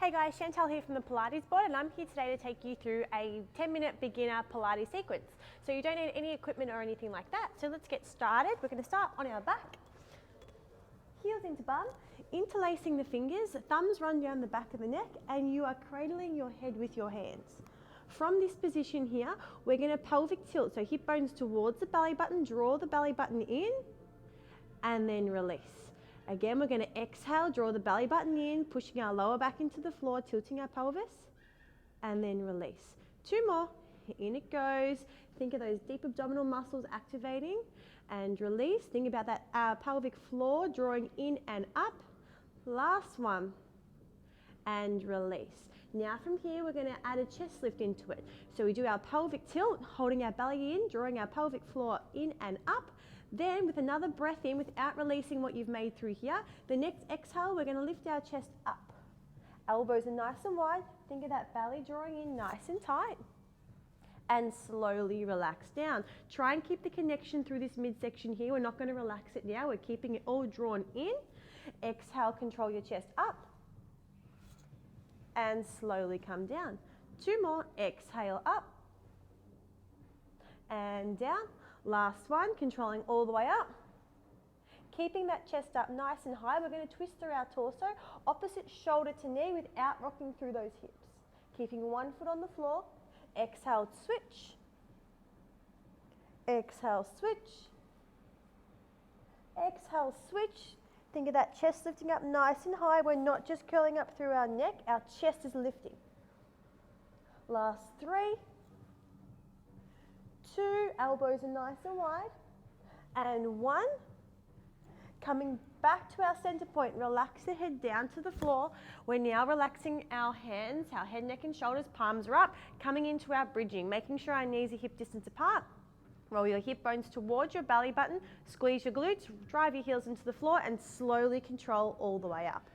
Hey guys, Chantal here from the Pilates board, and I'm here today to take you through a 10-minute beginner Pilates sequence. So you don't need any equipment or anything like that. So let's get started. We're going to start on our back. Heels into bum, interlacing the fingers, thumbs run down the back of the neck, and you are cradling your head with your hands. From this position here, we're going to pelvic tilt. So hip bones towards the belly button, draw the belly button in, and then release. Again, we're going to exhale, draw the belly button in, pushing our lower back into the floor, tilting our pelvis, and then release. Two more. In it goes. Think of those deep abdominal muscles activating, and release. Think about that pelvic floor drawing in and up. Last one, and release. Now from here, we're going to add a chest lift into it. So we do our pelvic tilt, holding our belly in, drawing our pelvic floor in and up. Then with another breath in, without releasing what you've made through here, the next exhale, we're going to lift our chest up. Elbows are nice and wide. Think of that belly drawing in nice and tight. And slowly relax down. Try and keep the connection through this midsection here. We're not going to relax it now. We're keeping it all drawn in. Exhale, control your chest up. And slowly come down. Two more. Exhale up. And down. Last one, controlling all the way up. Keeping that chest up nice and high, we're going to twist through our torso, opposite shoulder to knee without rocking through those hips. Keeping one foot on the floor. Exhale, switch. Exhale, switch. Exhale, switch. Think of that chest lifting up nice and high. We're not just curling up through our neck, our chest is lifting. Last three. Two, elbows are nice and wide. And one. Coming back to our center point, relax the head down to the floor. We're now relaxing our hands, our head, neck and shoulders, palms are up, coming into our bridging, making sure our knees are hip distance apart. Roll your hip bones towards your belly button, squeeze your glutes, drive your heels into the floor and slowly control all the way up.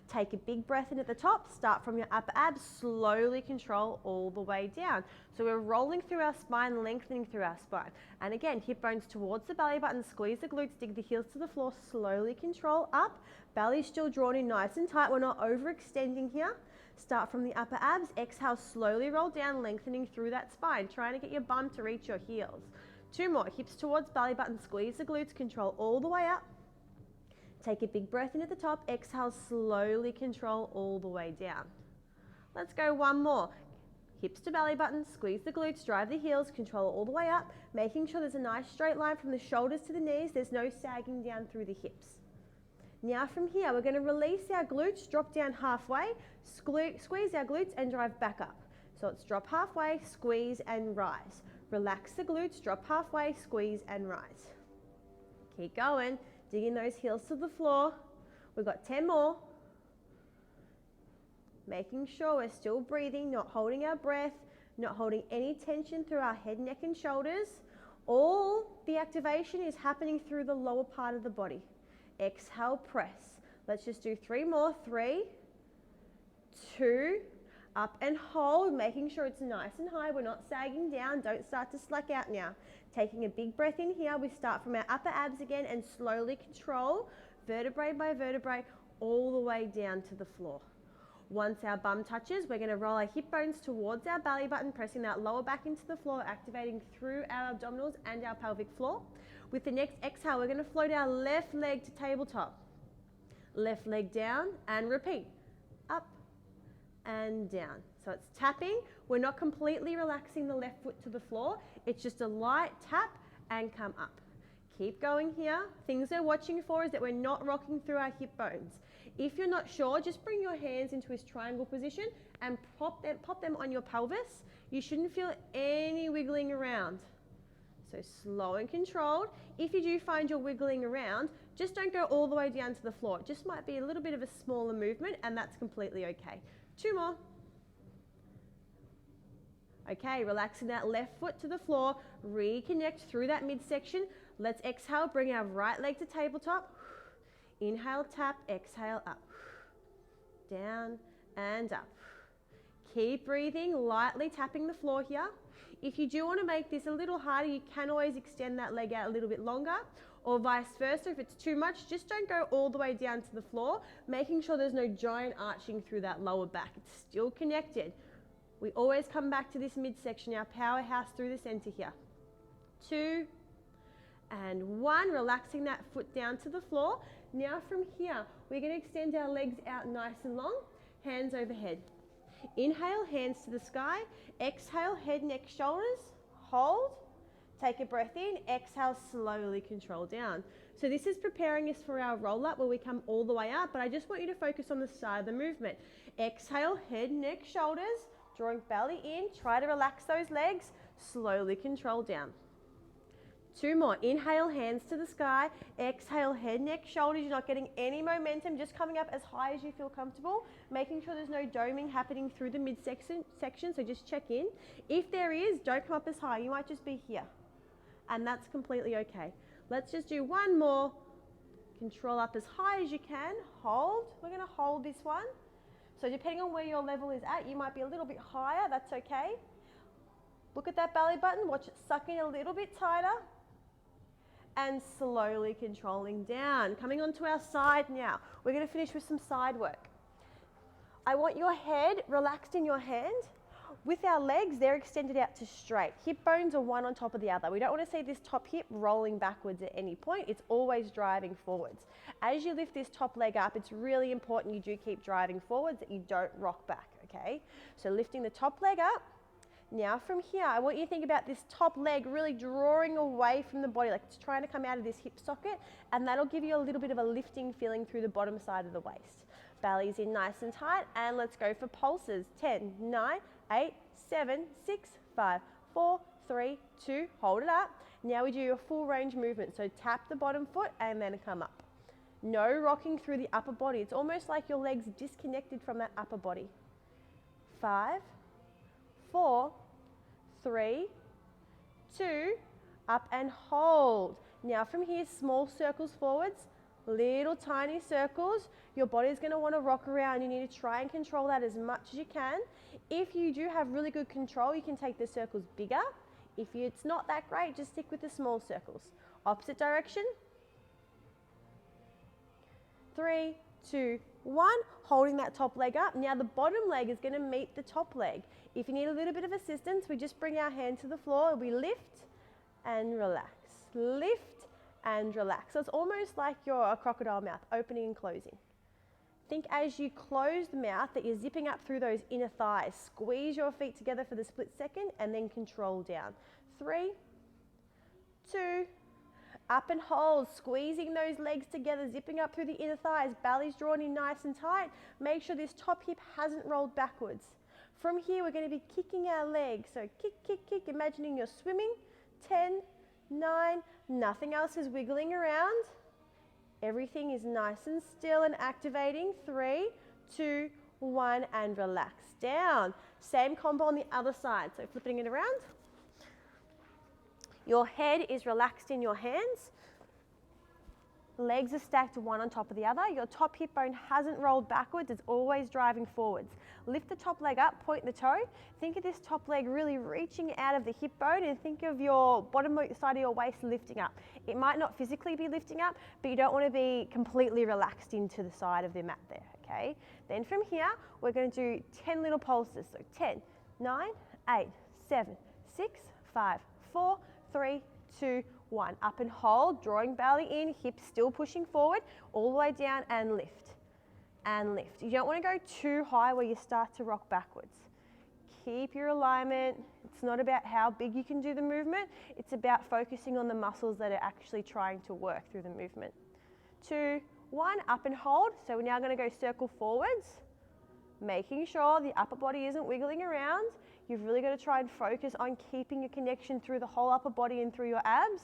Take a big breath in at the top, start from your upper abs, slowly control all the way down. So we're rolling through our spine, lengthening through our spine. And again, hip bones towards the belly button, squeeze the glutes, dig the heels to the floor, slowly control up. Belly still drawn in nice and tight, we're not overextending here. Start from the upper abs, exhale, slowly roll down, lengthening through that spine, trying to get your bum to reach your heels. Two more, hips towards belly button, squeeze the glutes, control all the way up. Take a big breath in at the top, exhale, slowly control all the way down. Let's go one more. Hips to belly button, squeeze the glutes, drive the heels, control all the way up, making sure there's a nice straight line from the shoulders to the knees, there's no sagging down through the hips. Now from here, we're going to release our glutes, drop down halfway, squeeze our glutes and drive back up. So it's drop halfway, squeeze and rise. Relax the glutes, drop halfway, squeeze and rise. Keep going. Digging those heels to the floor. We've got 10 more. Making sure we're still breathing, not holding our breath, not holding any tension through our head, neck and shoulders. All the activation is happening through the lower part of the body. Exhale, press. Let's just do three more. 3, 2, up and hold, making sure it's nice and high. We're not sagging down. Don't start to slack out now. Taking a big breath in here. We start from our upper abs again and slowly control vertebrae by vertebrae all the way down to the floor. Once our bum touches, we're going to roll our hip bones towards our belly button, pressing that lower back into the floor, activating through our abdominals and our pelvic floor. With the next exhale, we're going to float our left leg to tabletop. Left leg down and repeat. Up and down. So it's tapping. We're not completely relaxing the left foot to the floor. It's just a light tap and come up. Keep going here. Things we're watching for is that we're not rocking through our hip bones. If you're not sure, just bring your hands into this triangle position and pop them on your pelvis. You shouldn't feel any wiggling around. So slow and controlled. If you do find you're wiggling around, just don't go all the way down to the floor. It just might be a little bit of a smaller movement and that's completely okay. Two more. Okay, relaxing that left foot to the floor, reconnect through that midsection. Let's exhale, bring our right leg to tabletop. Inhale, tap, exhale, up. Down and up. Keep breathing, lightly tapping the floor here. If you do want to make this a little harder, you can always extend that leg out a little bit longer, Or vice versa, if it's too much, just don't go all the way down to the floor, making sure there's no giant arching through that lower back. It's still connected. We always come back to this midsection, our powerhouse through the center here. 2 and 1, relaxing that foot down to the floor. Now from here, we're going to extend our legs out nice and long, hands overhead. Inhale, hands to the sky. Exhale, head, neck, shoulders. Hold. Take a breath in. Exhale, slowly control down. So this is preparing us for our roll up where we come all the way up, but I just want you to focus on the side of the movement. Exhale, head, neck, shoulders. Drawing belly in. Try to relax those legs. Slowly control down. 2 more. Inhale, hands to the sky. Exhale, head, neck, shoulders. You're not getting any momentum, just coming up as high as you feel comfortable, making sure there's no doming happening through the midsection, so just check in. If there is, don't come up as high. You might just be here, and that's completely okay. Let's just do 1 more. Control up as high as you can. Hold. We're going to hold this one. So depending on where your level is at, you might be a little bit higher. That's okay. Look at that belly button. Watch it suck in a little bit tighter. And slowly controlling down. Coming onto our side now. We're going to finish with some side work. I want your head relaxed in your hand. With our legs, they're extended out to straight. Hip bones are one on top of the other. We don't want to see this top hip rolling backwards at any point. It's always driving forwards. As you lift this top leg up, it's really important you do keep driving forwards, that you don't rock back, okay? So lifting the top leg up. Now from here, I want you to think about this top leg really drawing away from the body, like it's trying to come out of this hip socket, and that'll give you a little bit of a lifting feeling through the bottom side of the waist. Belly's in nice and tight, and let's go for pulses. 10, 9, 8, 7, 6, 5, 4, 3, 2, hold it up. Now we do a full range movement, so tap the bottom foot and then come up. No rocking through the upper body. It's almost like your legs disconnected from that upper body. 5, 4, 3, 2, up and hold. Now from here, small circles forwards, little tiny circles. Your body's going to want to rock around. You need to try and control that as much as you can. If you do have really good control, you can take the circles bigger. If it's not that great, just stick with the small circles. Opposite direction. 3, 2, 1, holding that top leg up. Now the bottom leg is going to meet the top leg. If you need a little bit of assistance, we just bring our hand to the floor. We lift and relax. Lift and relax. So it's almost like you're a crocodile mouth, opening and closing. Think as you close the mouth that you're zipping up through those inner thighs. Squeeze your feet together for the split second and then control down. 3, 2, up and hold, squeezing those legs together, zipping up through the inner thighs, belly's drawn in nice and tight. Make sure this top hip hasn't rolled backwards. From here, we're going to be kicking our legs. So kick, kick, kick, imagining you're swimming. 10, 9, nothing else is wiggling around. Everything is nice and still and activating. 3, 2, 1, and relax down. Same combo on the other side. So flipping it around. Your head is relaxed in your hands. Legs are stacked one on top of the other. Your top hip bone hasn't rolled backwards. It's always driving forwards. Lift the top leg up, point the toe. Think of this top leg really reaching out of the hip bone, and think of your bottom side of your waist lifting up. It might not physically be lifting up, but you don't want to be completely relaxed into the side of the mat there, okay? Then from here, we're going to do 10 little pulses. So 10, 9, 8, 7, 6, 5, 4, 3, 2, 1. Up and hold, drawing belly in, hips still pushing forward, all the way down and lift. And lift. You don't want to go too high where you start to rock backwards. Keep your alignment. It's not about how big you can do the movement. It's about focusing on the muscles that are actually trying to work through the movement. 2, 1, up and hold. So we're now going to go circle forwards, making sure the upper body isn't wiggling around. You've really got to try and focus on keeping a connection through the whole upper body and through your abs.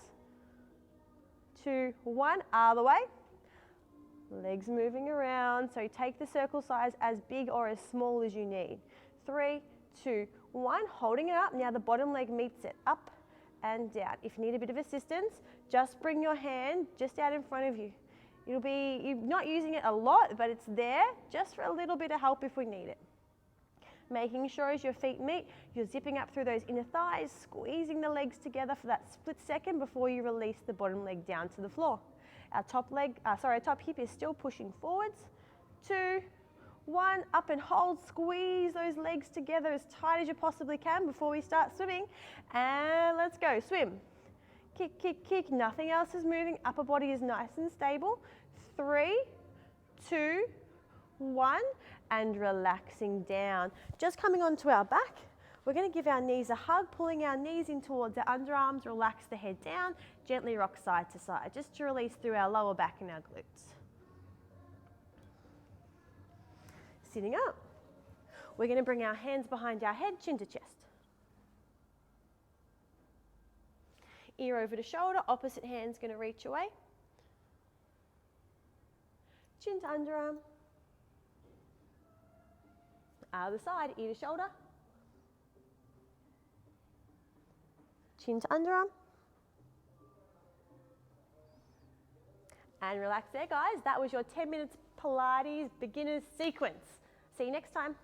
2, 1, other way. Legs moving around. So take the circle size as big or as small as you need. 3, 2, 1, holding it up. Now the bottom leg meets it, up and down. If you need a bit of assistance, just bring your hand just out in front of you. You're not using it a lot, but it's there just for a little bit of help if we need it. making sure as your feet meet, you're zipping up through those inner thighs, squeezing the legs together for that split second before you release the bottom leg down to the floor. Our top hip is still pushing forwards. 2, 1, up and hold, squeeze those legs together as tight as you possibly can before we start swimming. And let's go, swim. Kick, kick, kick, nothing else is moving, upper body is nice and stable. 3, 2, 1, and relaxing down. Just coming onto our back, we're going to give our knees a hug, pulling our knees in towards our underarms, relax the head down, gently rock side to side, just to release through our lower back and our glutes. Sitting up, we're going to bring our hands behind our head, chin to chest. Ear over to shoulder, opposite hand's going to reach away. Chin to underarm. Other side, ear to shoulder. Chin to underarm. And relax there, guys. That was your 10 minutes Pilates beginners sequence. See you next time.